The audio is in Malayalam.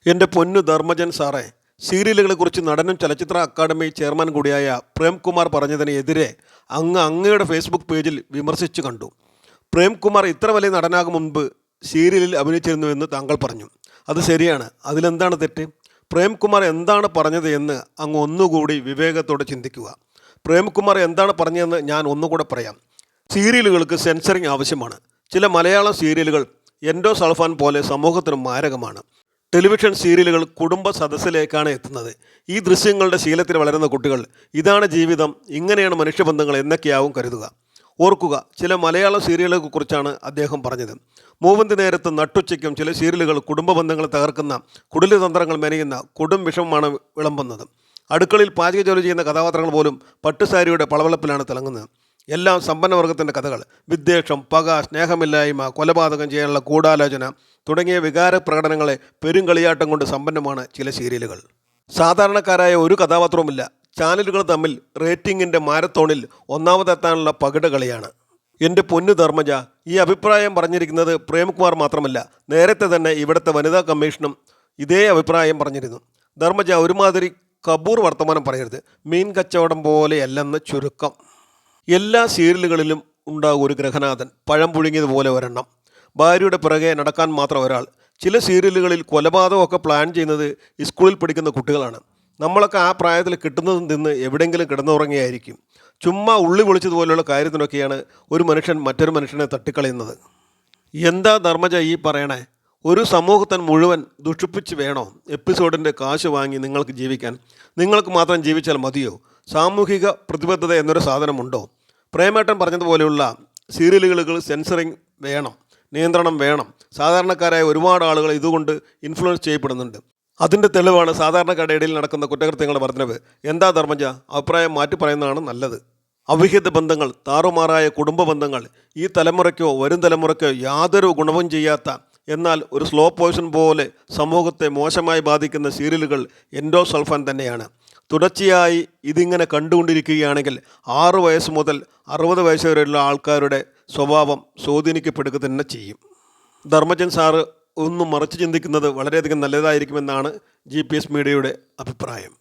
എൻ്റെ പൊന്നു ധർമ്മജൻ സാറേ, സീരിയലുകളെക്കുറിച്ച് നടനും ചലച്ചിത്ര അക്കാദമി ചെയർമാൻ കൂടിയായ പ്രേംകുമാർ പറഞ്ഞതിനെതിരെ അങ്ങയുടെ ഫേസ്ബുക്ക് പേജിൽ വിമർശിച്ചു കണ്ടു. പ്രേംകുമാർ ഇത്ര വലിയ നടനാകും മുൻപ് സീരിയലിൽ അഭിനയിച്ചിരുന്നുവെന്ന് താങ്കൾ പറഞ്ഞു. അത് ശരിയാണ്. അതിലെന്താണ് തെറ്റ്? പ്രേംകുമാർ എന്താണ് പറഞ്ഞത് എന്ന് അങ്ങ് ഒന്നുകൂടി വിവേകത്തോടെ ചിന്തിക്കുക. പ്രേംകുമാർ എന്താണ് പറഞ്ഞതെന്ന് ഞാൻ ഒന്നുകൂടെ പറയാം. സീരിയലുകൾക്ക് സെൻസറിങ് ആവശ്യമാണ്. ചില മലയാളം സീരിയലുകൾ എൻഡോസൾഫാൻ പോലെ സമൂഹത്തിന് മാരകമാണ്. ടെലിവിഷൻ സീരിയലുകൾ കുടുംബ സദസ്സിലേക്കാണ് എത്തുന്നത്. ഈ ദൃശ്യങ്ങളുടെ ശീലത്തിൽ വളരുന്ന കുട്ടികൾ ഇതാണ് ജീവിതം, ഇങ്ങനെയാണ് മനുഷ്യബന്ധങ്ങൾ എന്നൊക്കെയാവും കരുതുക. ഓർക്കുക, ചില മലയാളം സീരിയലുകളെക്കുറിച്ചാണ് അദ്ദേഹം പറഞ്ഞത്. മൂവന്തി നേരത്ത് നട്ടുച്ചയ്ക്കും ചില സീരിയലുകൾ കുടുംബ ബന്ധങ്ങളെ തകർക്കുന്ന കുടിലതന്ത്രങ്ങൾ മെനയുന്ന കൊടും വിഷമമാണ് വിളമ്പുന്നത്. അടുക്കളയിൽ പാചക ജോലി ചെയ്യുന്ന കഥാപാത്രങ്ങൾ പോലും പട്ടുസാരിയുടെ പളവളപ്പിലാണ് തിളങ്ങുന്നത്. എല്ലാം സമ്പന്നവർഗത്തിൻ്റെ കഥകൾ. വിദ്വേഷം, പക, സ്നേഹമില്ലായ്മ, കൊലപാതകം ചെയ്യാനുള്ള ഗൂഢാലോചന തുടങ്ങിയ വികാര പ്രകടനങ്ങളെ പെരുങ്കളിയാട്ടം കൊണ്ട് സമ്പന്നമാണ് ചില സീരിയലുകൾ. സാധാരണക്കാരായ ഒരു കഥാപാത്രവുമില്ല. ചാനലുകൾ തമ്മിൽ റേറ്റിംഗിൻ്റെ മാരത്തോണിൽ ഒന്നാമതെത്താനുള്ള പകിട കളിയാണ്. എൻ്റെ പൊന്നു ധർമ്മജ, ഈ അഭിപ്രായം പറഞ്ഞിരിക്കുന്നത് പ്രേംകുമാർ മാത്രമല്ല, നേരത്തെ തന്നെ ഇവിടുത്തെ വനിതാ കമ്മീഷനും ഇതേ അഭിപ്രായം പറഞ്ഞിരുന്നു. ധർമ്മജ, ഒരുമാതിരി കബൂർ വർത്തമാനം പറയരുത്. മീൻ കച്ചവടം പോലെയല്ലെന്ന് ചുരുക്കം. എല്ലാ സീരിയലുകളിലും ഉണ്ടാകും ഒരു ഗ്രഹനാഥൻ, പഴം പുഴുങ്ങിയതുപോലെ ഒരെണ്ണം, ഭാര്യയുടെ പിറകെ നടക്കാൻ മാത്രം ഒരാൾ. ചില സീരിയലുകളിൽ കൊലപാതകമൊക്കെ പ്ലാൻ ചെയ്യുന്നത് സ്കൂളിൽ പഠിക്കുന്ന കുട്ടികളാണ്. നമ്മളൊക്കെ ആ പ്രായത്തിൽ കിട്ടുന്നതും തിന്ന് എവിടെയെങ്കിലും കിടന്നുറങ്ങിയായിരിക്കും. ചുമ്മാ ഉള്ളി പൊളിച്ചതുപോലെയുള്ള കാര്യത്തിനൊക്കെയാണ് ഒരു മനുഷ്യൻ മറ്റൊരു മനുഷ്യനെ തട്ടിക്കളയുന്നത്. എന്താ ധർമ്മജ ഈ പറയണേ? ഒരു സമൂഹത്തിന് മുഴുവൻ ദുഷിപ്പിച്ച് വേണോ എപ്പിസോഡിൻ്റെ കാശ് വാങ്ങി നിങ്ങൾക്ക് ജീവിക്കാൻ? നിങ്ങൾക്ക് മാത്രം ജീവിച്ചാൽ മതിയോ? സാമൂഹിക പ്രതിബദ്ധത എന്നൊരു സാധനമുണ്ടോ? പ്രേമേട്ടൻ പറഞ്ഞതുപോലെയുള്ള സീരിയലുകൾ സെൻസറിങ് വേണം, നിയന്ത്രണം വേണം. സാധാരണക്കാരായ ഒരുപാട് ആളുകൾ ഇതുകൊണ്ട് ഇൻഫ്ലുവൻസ് ചെയ്യപ്പെടുന്നുണ്ട്. അതിൻ്റെ തെളിവാണ് സാധാരണക്കാരുടെ ഇടയിൽ നടക്കുന്ന കുറ്റകൃത്യങ്ങളുടെ വർധനവ്. എന്താ ധർമ്മജ, അഭിപ്രായം മാറ്റി പറയുന്നതാണ് നല്ലത്. അവിഹിത ബന്ധങ്ങൾ, താറുമാറായ കുടുംബ ബന്ധങ്ങൾ ഈ തലമുറയ്ക്കോ വരും തലമുറയ്ക്കോ യാതൊരു ഗുണവും ചെയ്യാത്ത, എന്നാൽ ഒരു സ്ലോ പോയ്സൺ പോലെ സമൂഹത്തെ മോശമായി ബാധിക്കുന്ന സീരിയലുകൾ എൻഡോസൾഫാൻ തന്നെയാണ്. തുടർച്ചയായി ഇതിങ്ങനെ കണ്ടുകൊണ്ടിരിക്കുകയാണെങ്കിൽ 6 വയസ്സ് മുതൽ 60 വയസ്സ് വരെയുള്ള ആൾക്കാരുടെ സ്വഭാവം സ്വാധീനിക്കപ്പെടുക തന്നെ ചെയ്യും. ധർമ്മജൻ സാറ് ഒന്നും മറിച്ച് ചിന്തിക്കുന്നത് വളരെയധികം നല്ലതായിരിക്കുമെന്നാണ് GPS മീഡിയയുടെ അഭിപ്രായം.